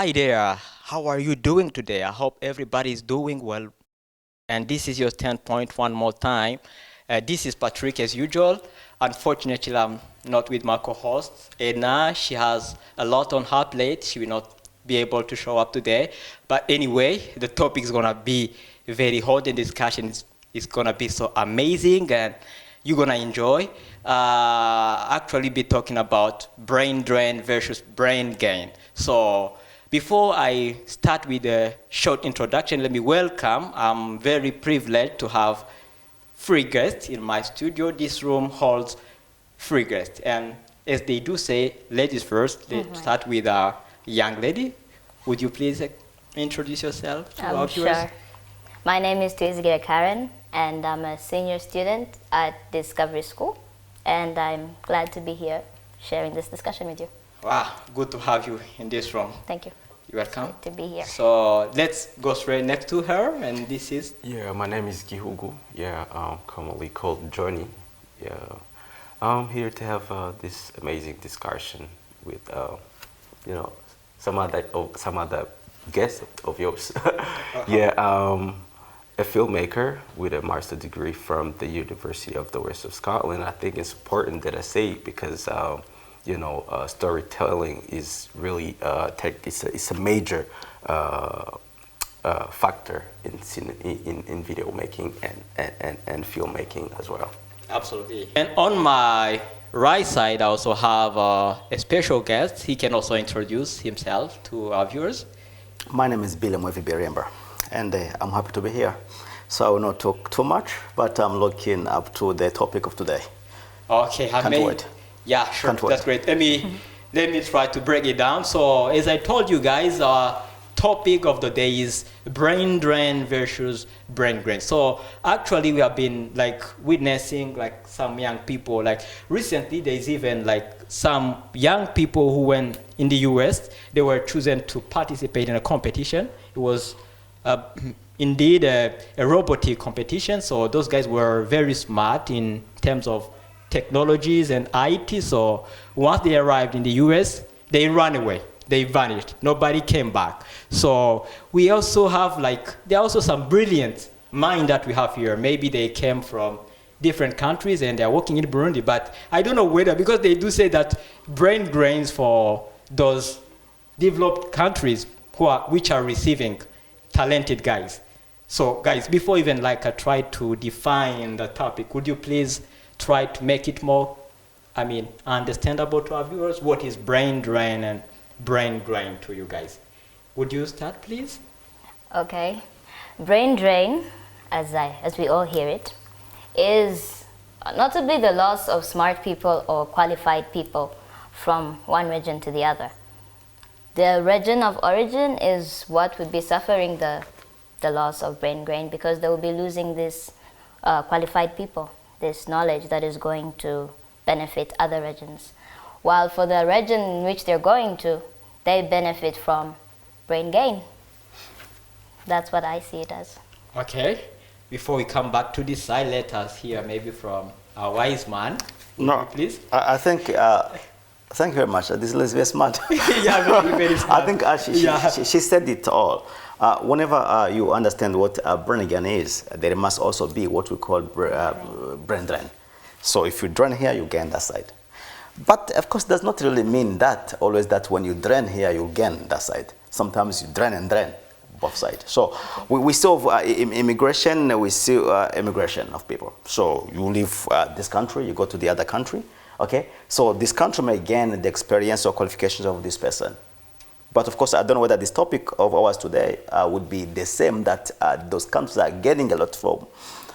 Hi there. How are you doing today? I hope everybody is doing well. And this is your 10 point one more time. This is Patrick as usual. Unfortunately, I'm not with my co-host, Edna. She has a lot on her plate. She will not be able to show up today. But anyway, the topic is going to be very hot and discussion is going to be so amazing and you're going to enjoy. Actually be talking about brain drain versus brain gain. So before I start with a short introduction, let me welcome. I'm very privileged to have three guests in my studio. This room holds three guests. And as they do say, ladies first, let's start with a young lady. Would you please introduce yourself to our viewers? Sure. My name is TUYIZIGIRE Karen, and I'm a senior student at Discovery School. And I'm glad to be here sharing this discussion with you. Wow, good to have you in this room. Thank you. You're welcome. It's good to be here. So let's go straight next to her, and this is? Yeah, my name is GIHUGU. Yeah, commonly called JOHNY. Yeah, I'm here to have this amazing discussion with, some other guests of yours. Yeah, a filmmaker with a master's degree from the University of the West of Scotland. I think it's important that I say it because storytelling is really it's a major factor in video making and filmmaking as well. Absolutely. And on my right side, I also have a special guest. He can also introduce himself to our viewers. My name is Billy Mwevi, and I'm happy to be here. So I will not talk too much, but I'm looking up to the topic of today. Okay, Can't wait. Yeah, sure. Can't wait. That's great. Let me try to break it down. So as I told you guys, our topic of the day is brain drain versus brain gain. So actually we have been witnessing some young people. Recently there's even some young people who went in the US, they were chosen to participate in a competition. It was indeed a robotic competition. So those guys were very smart in terms of technologies and IT. So once they arrived in the US, they ran away. They vanished. Nobody came back. So we also have there are also some brilliant mind that we have here. Maybe they came from different countries and they're working in Burundi, but I don't know whether, because they do say that brain drains for those developed countries which are receiving talented guys. So guys, before even I try to define the topic, would you please try to make it more, understandable to our viewers? What is brain drain and brain drain to you guys? Would you start, please? Okay. Brain drain, as we all hear it, is notably the loss of smart people or qualified people from one region to the other. The region of origin is what would be suffering the loss of brain drain, because they will be losing this qualified people, this knowledge that is going to benefit other regions. While for the region in which they're going to, they benefit from brain gain. That's what I see it as. Okay. Before we come back to this side, let us hear maybe from a wise man. No, please. I think, thank you very much. This is very smart. Yeah, very smart. I think she said it all. Whenever you understand what brain gain is, there must also be what we call brain drain. So if you drain here, you gain that side. But of course, does not really mean that always that when you drain here, you gain that side. Sometimes you drain and drain both sides. So we still have immigration, we see immigration of people. So you leave this country, you go to the other country, okay? So this country may gain the experience or qualifications of this person. But of course, I don't know whether this topic of ours today would be the same, that those countries are getting a lot from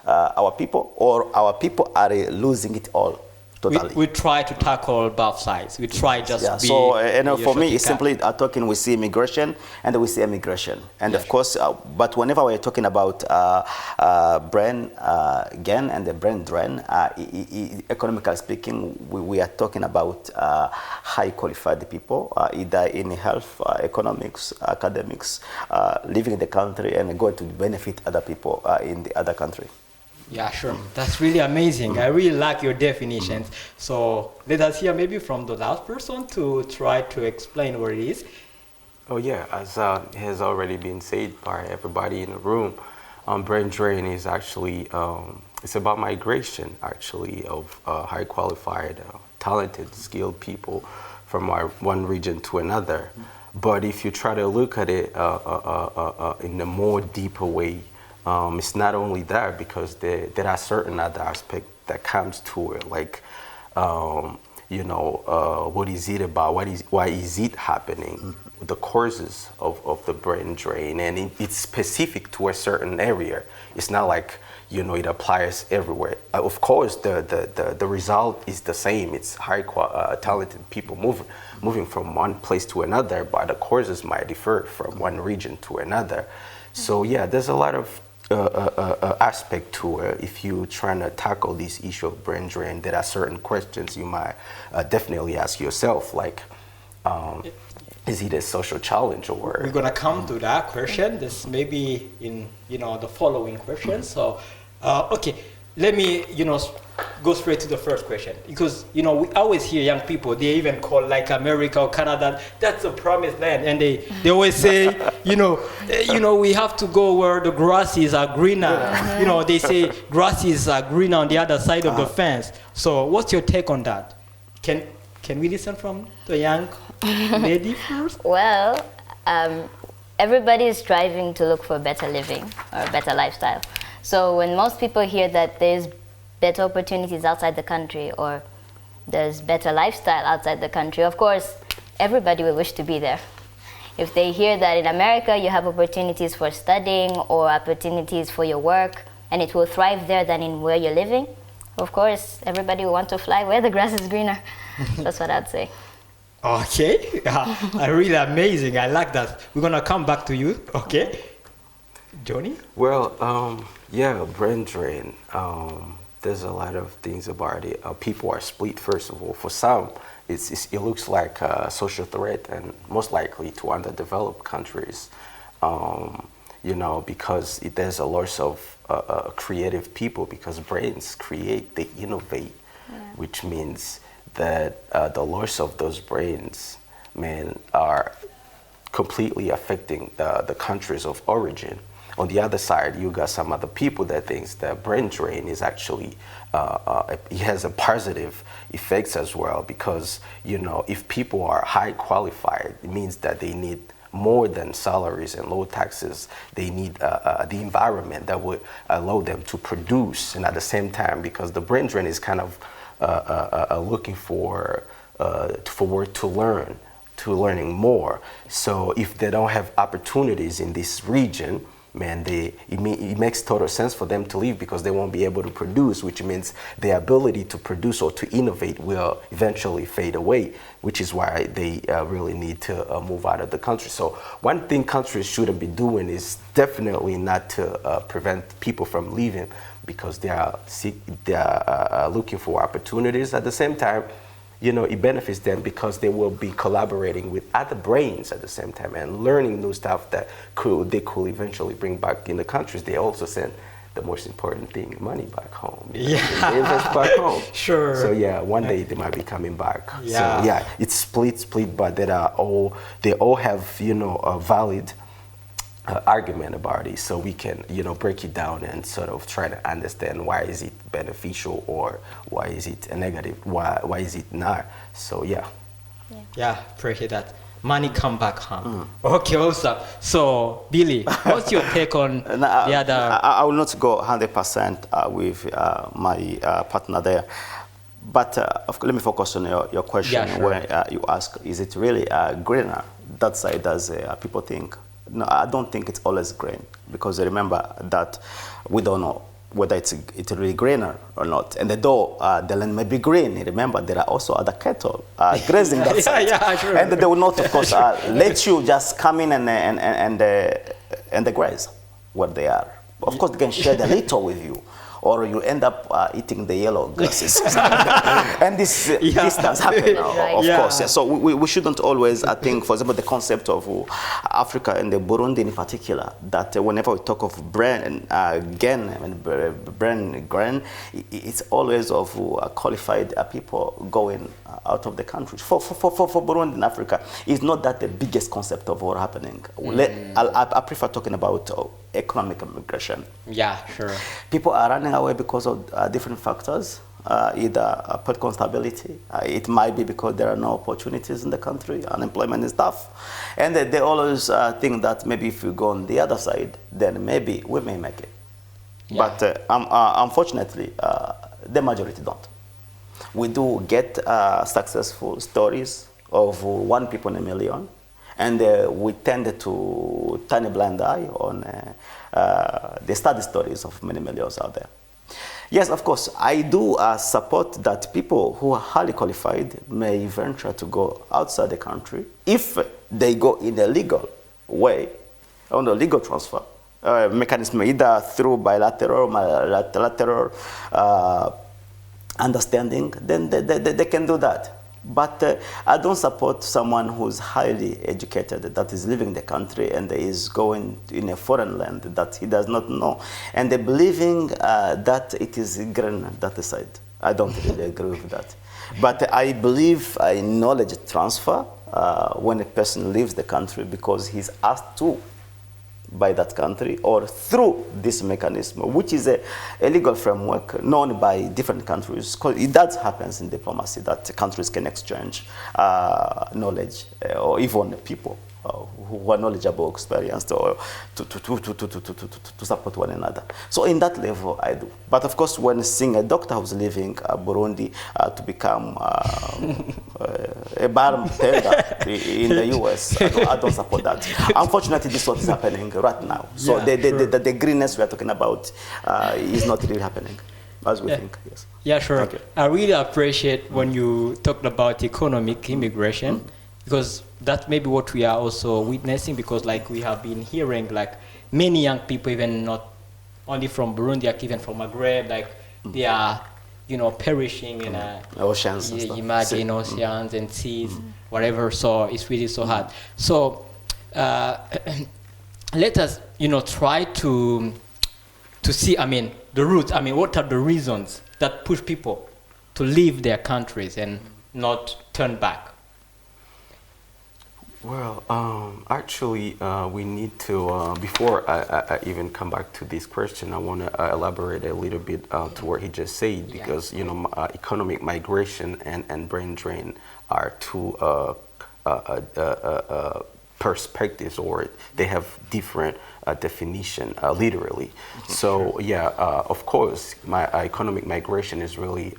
our people, or our people are losing it all. Totally. We try to tackle both sides. We try just be. So for me, it's simply talking. We see immigration and we see immigration, and yes. Of course, but whenever we're talking about brain gain and the brain drain, economically speaking, we are talking about high qualified people, either in health, economics, academics, living in the country and going to benefit other people in the other country. Yeah, sure. That's really amazing. I really like your definitions. So let us hear maybe from the last person to try to explain what it is. Oh yeah, as has already been said by everybody in the room, brain drain is actually it's about migration actually of high qualified, talented, skilled people from one region to another. But if you try to look at it in a more deeper way, it's not only that, because there are certain other aspects that comes to it, like you know, what is it about? Why is it happening? The causes of the brain drain, and it's specific to a certain area. It's not like, you know, it applies everywhere. Of course, the result is the same. It's high talented people moving from one place to another, but the causes might differ from one region to another. So yeah, there's a lot of aspect to it. If you're trying to tackle this issue of brain drain, there are certain questions you might definitely ask yourself, like, is it a social challenge, or we're gonna come to that question. This maybe in, you know, the following question. So, okay, let me, you know, go straight to the first question, because, you know, we always hear young people, they even call like America or Canada, that's the promised land, and they always say, you know, we have to go where the grasses are greener. You know, they say grasses are greener on the other side of the fence. So, what's your take on that? Can we listen from the young lady first? Well, everybody is striving to look for a better living or a better lifestyle. So when most people hear that there's better opportunities outside the country, or there's better lifestyle outside the country, of course, everybody will wish to be there. If they hear that in America you have opportunities for studying or opportunities for your work, and it will thrive there than in where you're living, of course, everybody will want to fly where the grass is greener. That's what I'd say. Okay, really amazing. I like that. We're gonna come back to you. Okay, Johnny. Well, yeah, brain drain. There's a lot of things about it. People are split. First of all, for some, it looks like a social threat, and most likely to underdeveloped countries. You know, because there's a loss of creative people, because brains create, they innovate, which means that the loss of those brains, man, are completely affecting the countries of origin. On the other side, you got some other people that thinks that brain drain is actually, it has a positive effects as well, because, you know, if people are high qualified, it means that they need more than salaries and low taxes. They need the environment that would allow them to produce, and at the same time, because the brain drain is kind of looking for to learning more. So if they don't have opportunities in this region, man, it makes total sense for them to leave, because they won't be able to produce, which means their ability to produce or to innovate will eventually fade away, which is why they really need to move out of the country. So one thing countries shouldn't be doing is definitely not to prevent people from leaving, because they are looking for opportunities. At the same time, you know, it benefits them because they will be collaborating with other brains at the same time and learning new stuff that they could eventually bring back in the countries. They also send the most important thing, money back home. Yeah. They invest back home. Sure. So yeah, one day they might be coming back. Yeah. So yeah, it's split, but they all have, you know, a valid argument about it, so we can, you know, break it down and sort of try to understand why is it beneficial, or why is it a negative, why is it not. So yeah, appreciate that. Money come back home. Okay, awesome. So Billy, what's your take on the other? I will not go 100% with my partner there, but let me focus on your question. Where you ask, is it really greener that side as people think? No, I don't think it's always green, because remember that we don't know whether it's really greener or not. And though the land may be green, remember there are also other cattle grazing that side. Sure. And they will not, of course, let you just come in and graze where they are. Of course, they can share a little with you. or you end up eating the yellow grasses. And this does happen, of course. Yeah. So we shouldn't always think, for example, the concept of Africa and the Burundi in particular, that whenever we talk of brain grain, it's always of qualified people going out of the country. For Burundi in Africa, it's not that the biggest concept of what's happening. I prefer talking about economic migration. Yeah, sure. People are running away because of different factors, either political instability. It might be because there are no opportunities in the country, unemployment is tough. And they always think that maybe if we go on the other side, then maybe we may make it. Yeah. But unfortunately, the majority don't. We do get successful stories of one people in a million, and we tend to turn a blind eye on the study stories of many millions out there. Yes, of course, I do support that people who are highly qualified may venture to go outside the country if they go in a legal way, on a legal transfer mechanism, either through bilateral, multilateral understanding, then they can do that. But I don't support someone who's highly educated, that is leaving the country and is going in a foreign land that he does not know, and believing that it is green that side. I don't really agree with that. But I believe in knowledge transfer when a person leaves the country because he's asked to by that country or through this mechanism, which is a legal framework known by different countries. It does happen in diplomacy that countries can exchange knowledge or even people who are knowledgeable, experienced, or to support one another. So in that level, I do. But of course, when seeing a doctor who's leaving Burundi to become a bartender in the US, I don't support that. Unfortunately, this is what is happening right now. So Yeah, the greenness we are talking about is not really happening as we think. Yes. Yeah, sure. Okay. I really appreciate when you talked about economic immigration, because that's maybe what we are also witnessing, because like we have been hearing like many young people, even not only from Burundi, like even from Maghreb, like they are, perishing in oceans and stuff. Imagine oceans and seas, whatever. So it's really so hard. So let us, try to see, the roots. What are the reasons that push people to leave their countries and not turn back? Well, actually, we need to, before I even come back to this question, I want to elaborate a little bit to what he just said, because, economic migration and brain drain are two perspectives, or they have different definition, literally. So, of course, my economic migration is really,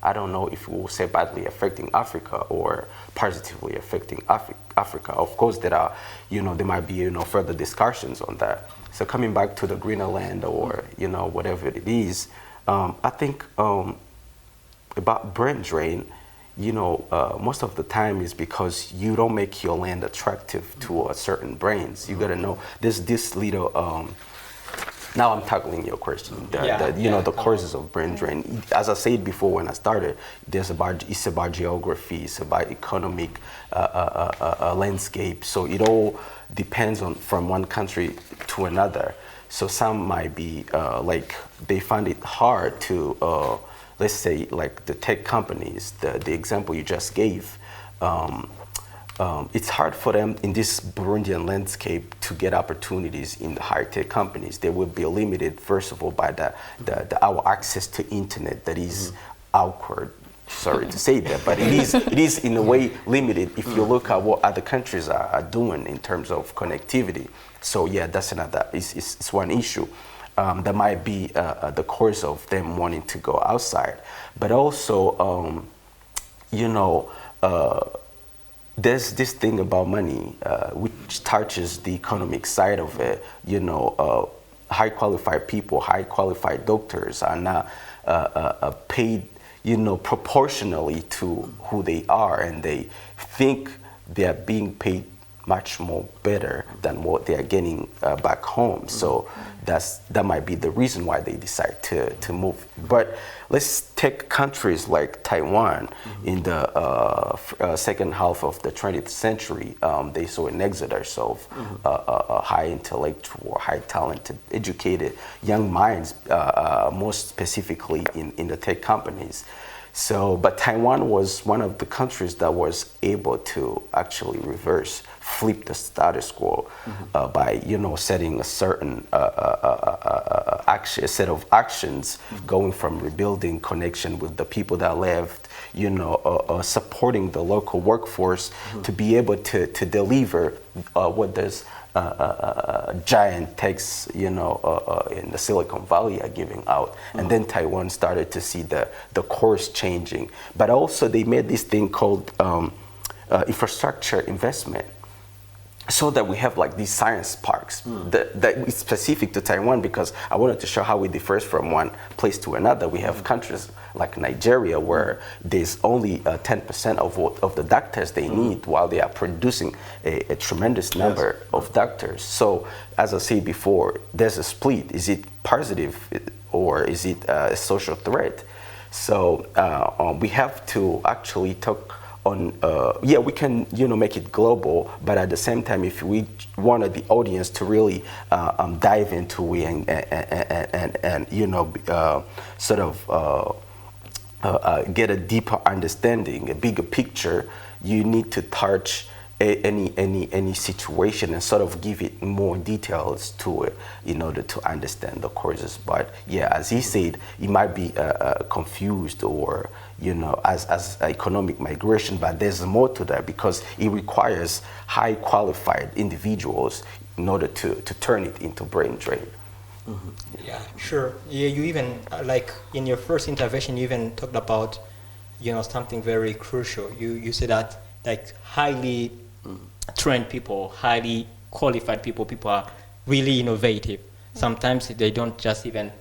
I don't know if we will say badly affecting Africa or positively affecting Africa. Of course, there are, there might be, further discussions on that. So coming back to the greener land or, whatever it is, I think about brain drain, most of the time is because you don't make your land attractive to a certain brains. You gotta know there's this little. Now I'm tackling your question. The causes of brain drain. As I said before when I started, it's about geography, it's about economic landscape. So it all depends on from one country to another. So some might be like they find it hard to. Let's say like the tech companies, the example you just gave, it's hard for them in this Burundian landscape to get opportunities in the high tech companies. They will be limited, first of all, by our access to internet that is awkward. Sorry to say that, but it is in a way limited if you look at what other countries are doing in terms of connectivity. So that's another, it's one issue. That might be the cause of them wanting to go outside. But also, there's this thing about money, which touches the economic side of it. High qualified people, high qualified doctors are not paid, proportionally to who they are, and they think they are being paid much more better than what they are getting back home. So that might be the reason why they decide to move. But let's take countries like Taiwan. In the second half of the 20th century, they saw an exodus of high intellectual, high talented, educated young minds, most specifically in the tech companies. So, but Taiwan was one of the countries that was able to actually flip the status quo by, setting a certain set of actions, going from rebuilding connection with the people that left, supporting the local workforce to be able to deliver what does giant techs, in the Silicon Valley are giving out. And then Taiwan started to see the course changing. But also they made this thing called infrastructure investment. So that we have like these science parks that is specific to Taiwan, because I wanted to show how it differs from one place to another. We have countries like Nigeria where there's only 10% of the doctors they need, while they are producing a tremendous number of doctors. So as I said before, there's a split. Is it positive or is it a social threat? So we have to actually talk on, we can, make it global, but at the same time, if we wanted the audience to really dive into it and sort of get a deeper understanding, a bigger picture, you need to touch any situation and sort of give it more details to it in order to understand the causes. But yeah, as he said, it might be confused or as economic migration, but there's more to that because it requires high qualified individuals in order to turn it into brain drain. Yeah, sure. Yeah, you even like in your first intervention, you even talked about something very crucial. You said that like highly trained people, highly qualified people are really innovative. Sometimes they don't just even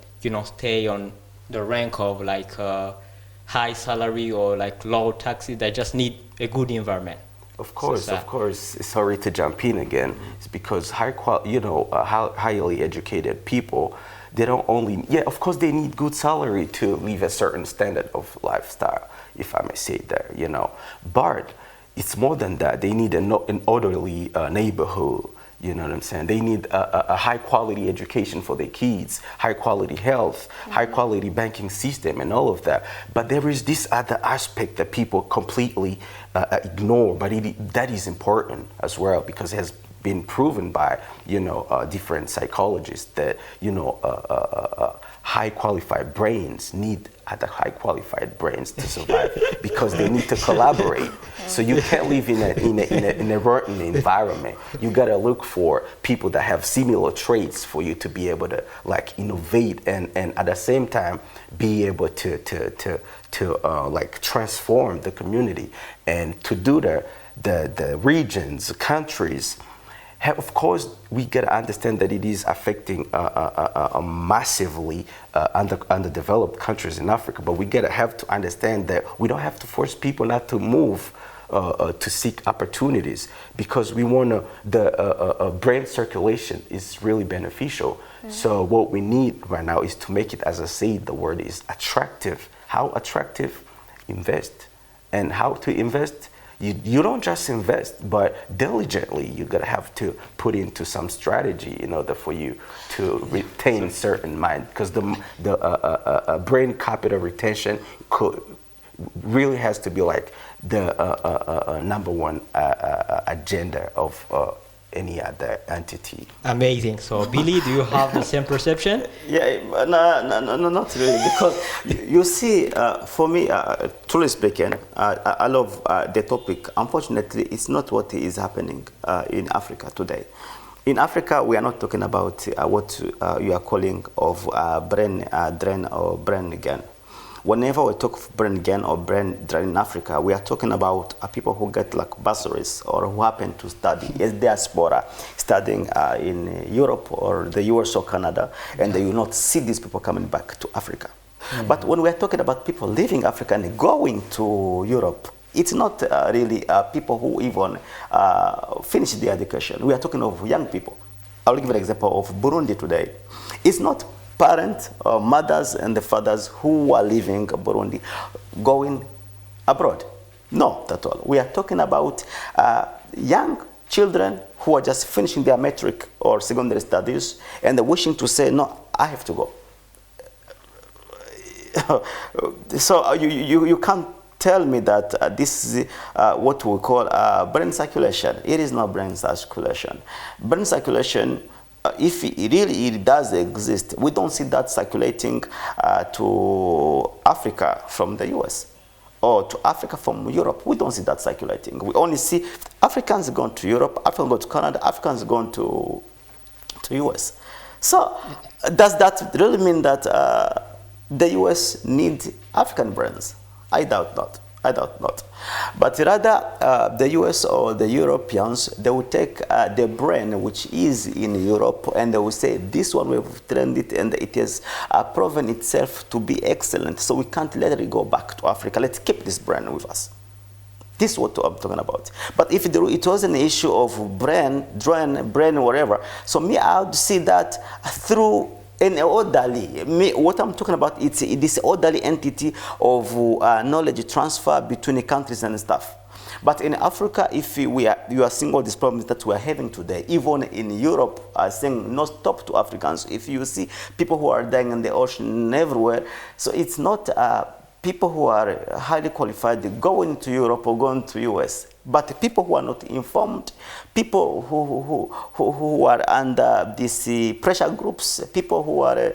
stay on the rank of like high salary or like low taxes. They just need a good environment. Of course. Sorry to jump in again. It's because highly educated people, they don't only, of course they need good salary to live a certain standard of lifestyle, if I may say that, but it's more than that. They need an orderly neighborhood. You know what I'm saying? They need a high quality education for their kids, high quality health, high quality banking system and all of that. But there is this other aspect that people completely ignore, but that is important as well, because it has been proven by, different psychologists that, high qualified brains need other high qualified brains to survive because they need to collaborate. So you can't live in a rotten environment. You gotta look for people that have similar traits for you to be able to like innovate and at the same time be able to like transform the community. And to do the regions, the countries, of course, we got to understand that it is affecting massively underdeveloped countries in Africa, but we have to understand that we don't have to force people not to move to seek opportunities, because we want the brain circulation is really beneficial. So what we need right now is to make it, as I said, the word is attractive. How attractive? Invest. And how to invest? You don't just invest, but diligently you gotta have to put into some strategy in order for you to retain certain mind, because the brain capital retention really has to be like the number one agenda of any other entity. Amazing. So Billy, do you have the same perception? Yeah, no, not really, because you see, for me, truly speaking, I love the topic. Unfortunately, it's not what is happening in Africa today. In Africa, we are not talking about what you are calling of brain drain or brain gain. Whenever we talk of brain gain or brain drain in Africa, we are talking about people who get like bursaries or who happen to study as diaspora, studying in Europe or the US or Canada, and they will not see these people coming back to Africa. But when we are talking about people leaving Africa and going to Europe It's not really people who even finish their education. We are talking of young people. I'll give an example of Burundi today. It's not parents, mothers and the fathers who are leaving Burundi going abroad. No, at all. We are talking about young children who are just finishing their metric or secondary studies and they're wishing to say, no, I have to go. So you can't tell me that this is what we call brain circulation. It is not brain circulation. Brain circulation, if it does exist, we don't see that circulating to Africa from the US or to Africa from Europe. We don't see that circulating. We only see Africans going to Europe, Africans going to Canada, Africans going to US. So does that really mean that the US need African brains? I doubt not. I doubt not. But rather, the US or the Europeans, they will take the brain which is in Europe and they will say, this one we've trained it and it has proven itself to be excellent. So we can't let it go back to Africa. Let's keep this brain with us. This is what I'm talking about. But if it was an issue of brain, whatever, so me, I would see that through an orderly, what I'm talking about, it's this orderly entity of knowledge transfer between the countries and stuff. But in Africa, if you are seeing all these problems that we are having today, even in Europe, saying no stop to Africans. If you see people who are dying in the ocean everywhere, so it's not people who are highly qualified going to Europe or going to US, but people who are not informed, people who are under these pressure groups, people who are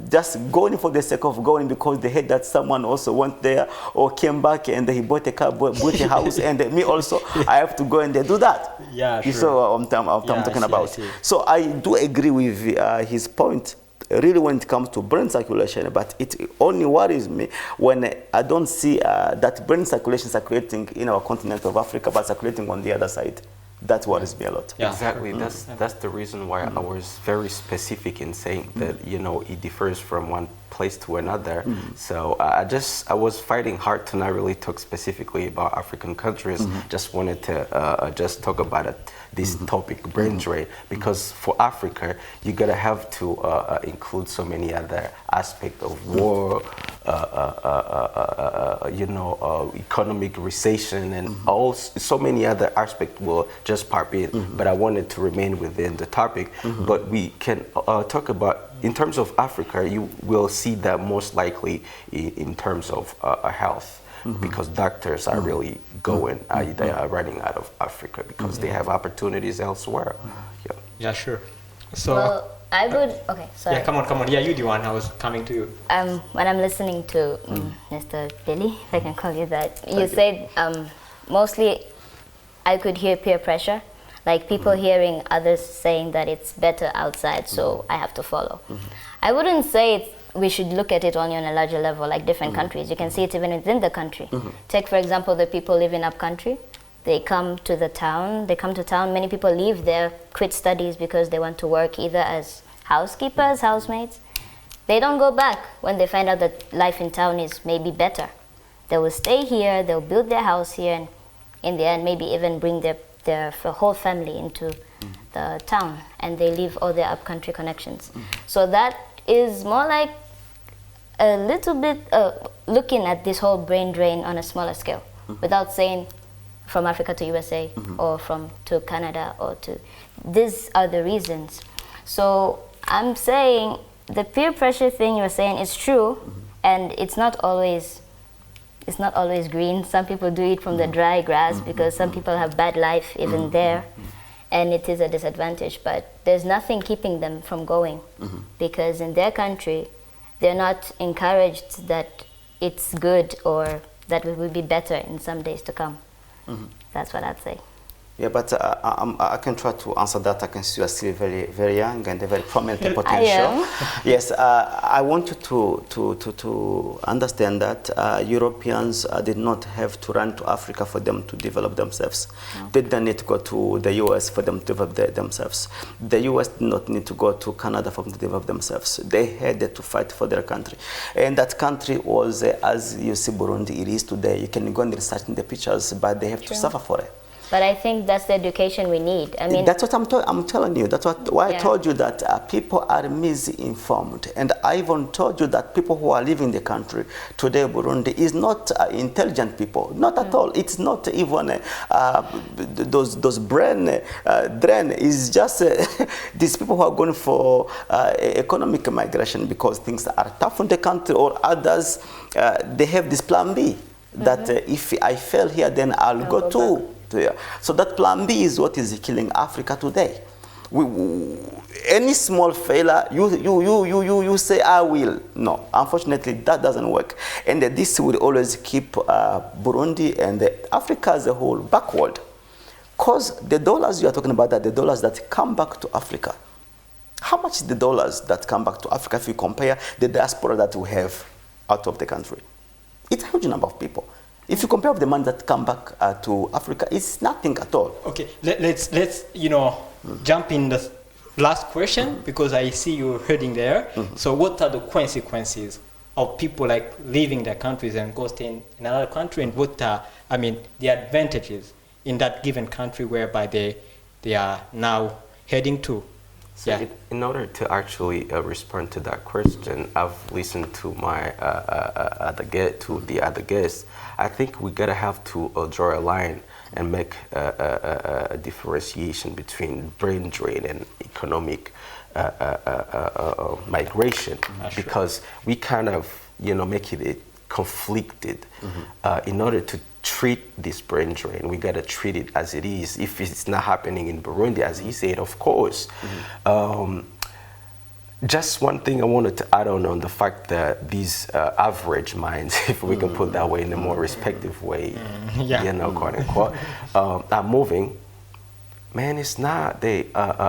just going for the sake of going because they heard that someone also went there or came back and he bought a car, bought a house, and me also, I have to go and do that. Yeah, sure. You saw what I'm talking about. So I do agree with his point. Really, when it comes to brain circulation, but it only worries me when I don't see that brain circulation circulating in our continent of Africa, but circulating on the other side. That worries me a lot. Yeah. Exactly. That's the reason why I was very specific in saying that it differs from one place to another. So I was fighting hard to not really talk specifically about African countries. Just wanted to just talk about this topic, brain drain, because for Africa you gotta have to include so many other aspects of war, economic recession, and so many other aspects will just pop in. But I wanted to remain within the topic. But we can talk about, in terms of Africa, you will see that most likely in terms of health. Because doctors are really going, they are running out of Africa because they have opportunities elsewhere. Yeah, sure. So, well, I would, okay, sorry. Yeah, come on. Yeah, you do one. I was coming to you. When I'm listening to Mr. Billy, if I can call you that, you said mostly I could hear peer pressure, like people hearing others saying that it's better outside, so I have to follow. I wouldn't say we should look at it only on a larger level, like different countries. You can see it even within the country. Take, for example, the people living up country. They come to the town. Many people leave there, quit studies because they want to work either as housekeepers, housemates. They don't go back when they find out that life in town is maybe better. They will stay here, they'll build their house here, and in the end, maybe even bring their whole family into the town, and they leave all their up-country connections. So that is more like a little bit looking at this whole brain drain on a smaller scale, without saying from Africa to USA or to Canada or to, these are the reasons. So I'm saying the peer pressure thing you're saying is true, and it's not always green. Some people do it from the dry grass because some people have bad life even there, and it is a disadvantage. But there's nothing keeping them from going because in their country, they're not encouraged that it's good or that it will be better in some days to come. That's what I'd say. Yeah, but I can try to answer that. I can see you are still very, very young and a very prominent potential. Yes, I want you to understand that Europeans did not have to run to Africa for them to develop themselves. No. They didn't need to go to the US for them to develop themselves. The US did not need to go to Canada for them to develop themselves. They had to fight for their country. And that country was, as you see Burundi, it is today. You can go and research in the pictures, but they have to suffer for it. But I think that's the education we need. I mean, that's what I'm telling you. That's why I told you that people are misinformed. And I even told you that people who are living in the country today, Burundi, is not intelligent people. Not at all. It's not even those brain drain. It's just these people who are going for economic migration because things are tough in the country, or others, they have this plan B. That if I fail here, then I'll go to. So that plan B is what is killing Africa today. Any small failure, you say I will. No, unfortunately that doesn't work, and this will always keep Burundi and Africa as a whole backward. Cause the dollars you are talking about, the dollars that come back to Africa. How much is the dollars that come back to Africa if you compare the diaspora that we have out of the country? It's a huge number of people. If you compare with the money that come back to Africa, it's nothing at all. Okay, let's jump in the last question, because I see you heading there. So what are the consequences of people like leaving their countries and go stay in another country, and what are, I mean, the advantages in that given country whereby they are now heading to? So in order to actually respond to that question, I've listened to my the other guests. I think we gotta have to draw a line and make a differentiation between brain drain and economic migration, because we kind of make it conflicted. In order to treat this brain drain, we got to treat it as it is. If it's not happening in Burundi, as he said, of course. Just one thing I wanted to add on the fact that these average minds, if we can put it that way in a more respective way, quote unquote, are moving. Man, it's not their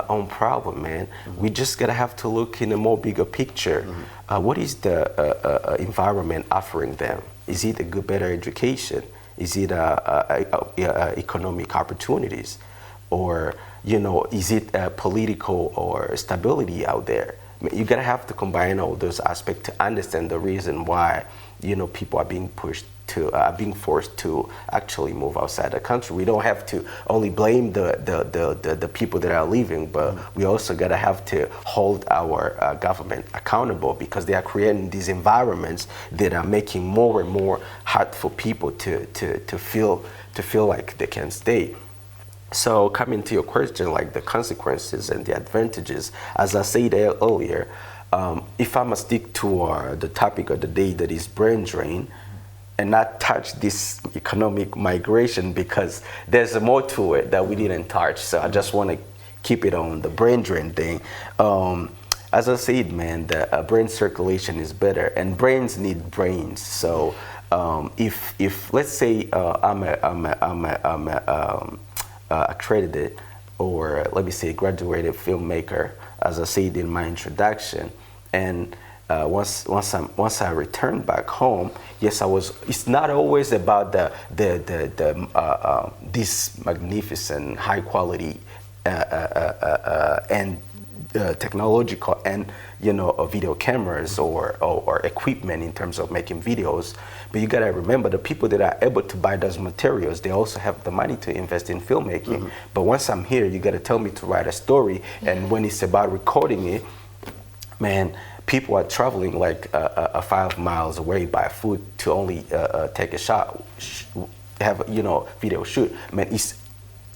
own problem, man. We just gotta have to look in a more bigger picture. What is the environment offering them? Is it a good, better education? Is it economic opportunities? Or, is it political or stability out there? You gotta have to combine all those aspects to understand the reason why, people are being pushed to, being forced to actually move outside the country. We don't have to only blame the people that are leaving, but we also gotta have to hold our government accountable, because they are creating these environments that are making more and more hard for people to feel like they can stay. So coming to your question, like the consequences and the advantages, as I said earlier, if I must stick to the topic of the day, that is brain drain, and not touch this economic migration, because there's more to it that we didn't touch. So I just want to keep it on the brain drain thing. As I said, man, the brain circulation is better, and brains need brains. So if let's say I'm accredited, or let me say graduated filmmaker, as I said in my introduction, and once I returned back home, yes, it's not always about this magnificent, high quality and technological and video cameras or equipment in terms of making videos. But you gotta remember, the people that are able to buy those materials, they also have the money to invest in filmmaking. But once I'm here, you gotta tell me to write a story, and when it's about recording it, man, people are traveling like 5 miles away by foot to only take a shot, have video shoot. Man, it's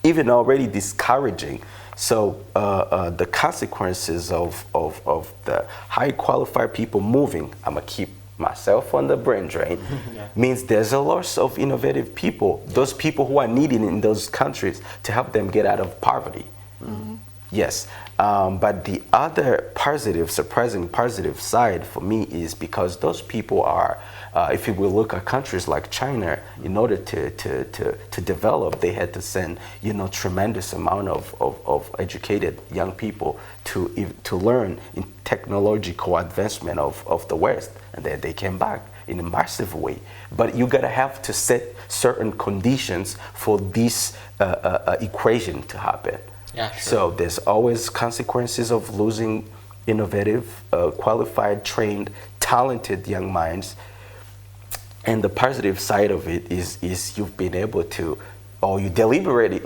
even already discouraging. So the consequences of the high qualified people moving, I'm gonna keep myself on the brain drain, means there's a loss of innovative people, those people who are needed in those countries to help them get out of poverty. Yes, but the other positive, surprising positive side for me is because those people are, if you will look at countries like China, in order to develop, they had to send, you know, tremendous amount of educated young people to learn in technological advancement of the West, and then they came back in a massive way. But you gotta have to set certain conditions for this equation to happen. Yeah, sure. So there's always consequences of losing innovative, qualified, trained, talented young minds. And the positive side of it is you've been able to, or you deliberately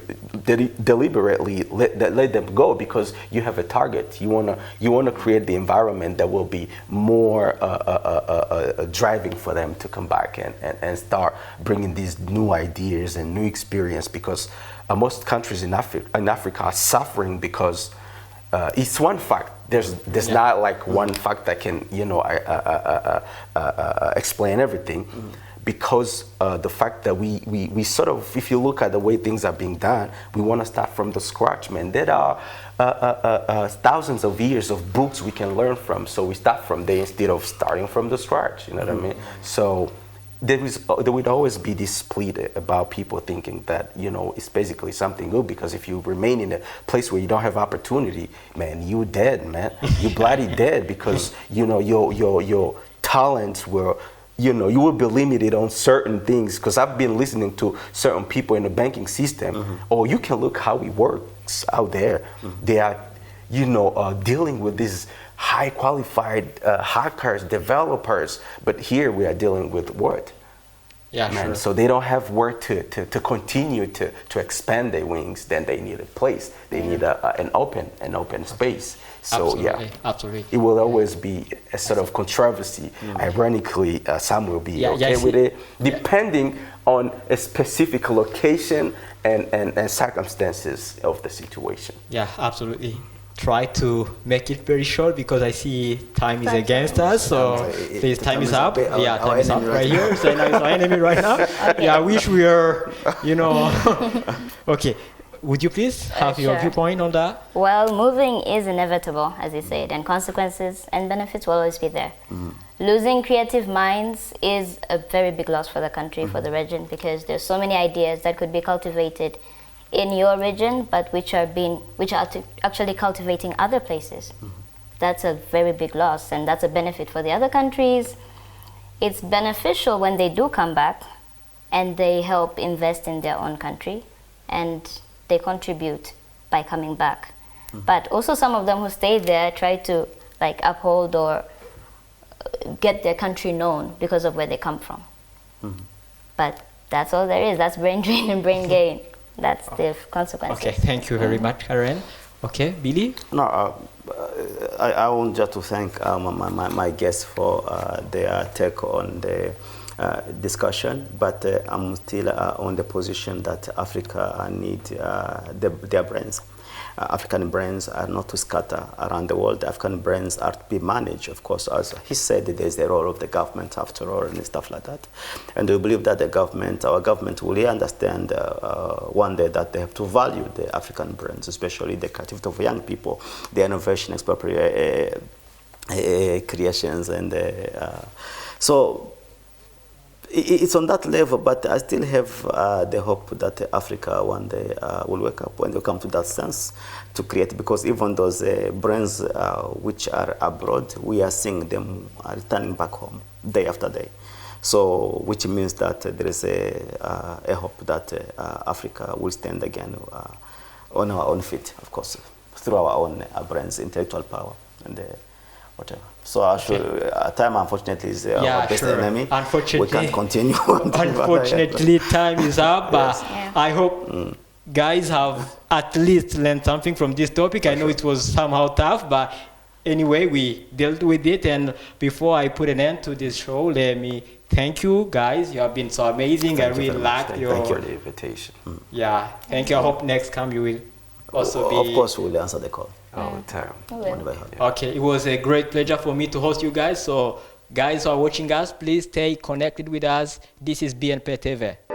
let them go because you have a target. You wanna create the environment that will be more driving for them to come back and start bringing these new ideas and new experience, because most countries in Africa are suffering because it's one fact. There's not like one fact that can, you know, explain everything. Because the fact that we sort of, if you look at the way things are being done, we want to start from the scratch, man. There are thousands of years of books we can learn from, so we start from there instead of starting from the scratch, you know what I mean? So there would always be this split about people thinking that, you know, it's basically something good, because if you remain in a place where you don't have opportunity, man, you dead, man. You bloody dead, because, you know, your talents will, you know, you will be limited on certain things. Because I've been listening to certain people in the banking system, or you can look how it works out there. They are, you know, dealing with these high qualified hackers, developers, but here we are dealing with what? Yeah, Man, sure. so they don't have where to continue to expand their wings. Then they need a place. They need an open space. So Absolutely. yeah, Absolutely. it will always be a sort of controversy. Ironically, some will be okay with it, depending on a specific location and circumstances of the situation. Yeah, absolutely. Try to make it very short because I see time is against us. So please, time is up. Yeah, time is up right here. So now it's our enemy right now. Okay. Yeah, I wish we were, you know. Okay. Would you please have your Sure. viewpoint on that? Well, moving is inevitable, as you said, and consequences and benefits will always be there. Losing creative minds is a very big loss for the country, for the region, because there's so many ideas that could be cultivated in your region, but which are actually cultivating other places. That's a very big loss, and that's a benefit for the other countries. It's beneficial when they do come back and they help invest in their own country, and they contribute by coming back. But also some of them who stay there try to like uphold or get their country known because of where they come from. But that's all there is. That's brain drain and brain gain. That's the consequences. Okay, thank you very much, Karen. Okay, Billy? No, I want just to thank my guests for their take on the discussion, but I'm still on the position that Africa need their brains. African brains are not to scatter around the world. African brains are to be managed, of course. As he said, there's the role of the government after all and stuff like that. And we believe that our government will understand one day that they have to value the African brains, especially the creativity of young people, the innovation, creations, and so it's on that level, but I still have the hope that Africa one day will wake up when they come to that sense to create, because even those brains which are abroad, we are seeing them returning back home day after day. So, which means that there is a hope that Africa will stand again on our own feet, of course, through our own brains, intellectual power, and whatever. So time, unfortunately, is our best enemy. Unfortunately, we can't continue. Unfortunately, time is up. Yes. I hope guys have at least learned something from this topic. I know it was somehow tough, but anyway, we dealt with it. And before I put an end to this show, let me thank you, guys. You have been so amazing. I really liked your... Thank you for the invitation. Yeah, thank you. I hope next time you will also be... Of course, we will answer the call. All the time. Okay, it was a great pleasure for me to host you guys. So, guys who are watching us, please stay connected with us. This is BNP TV.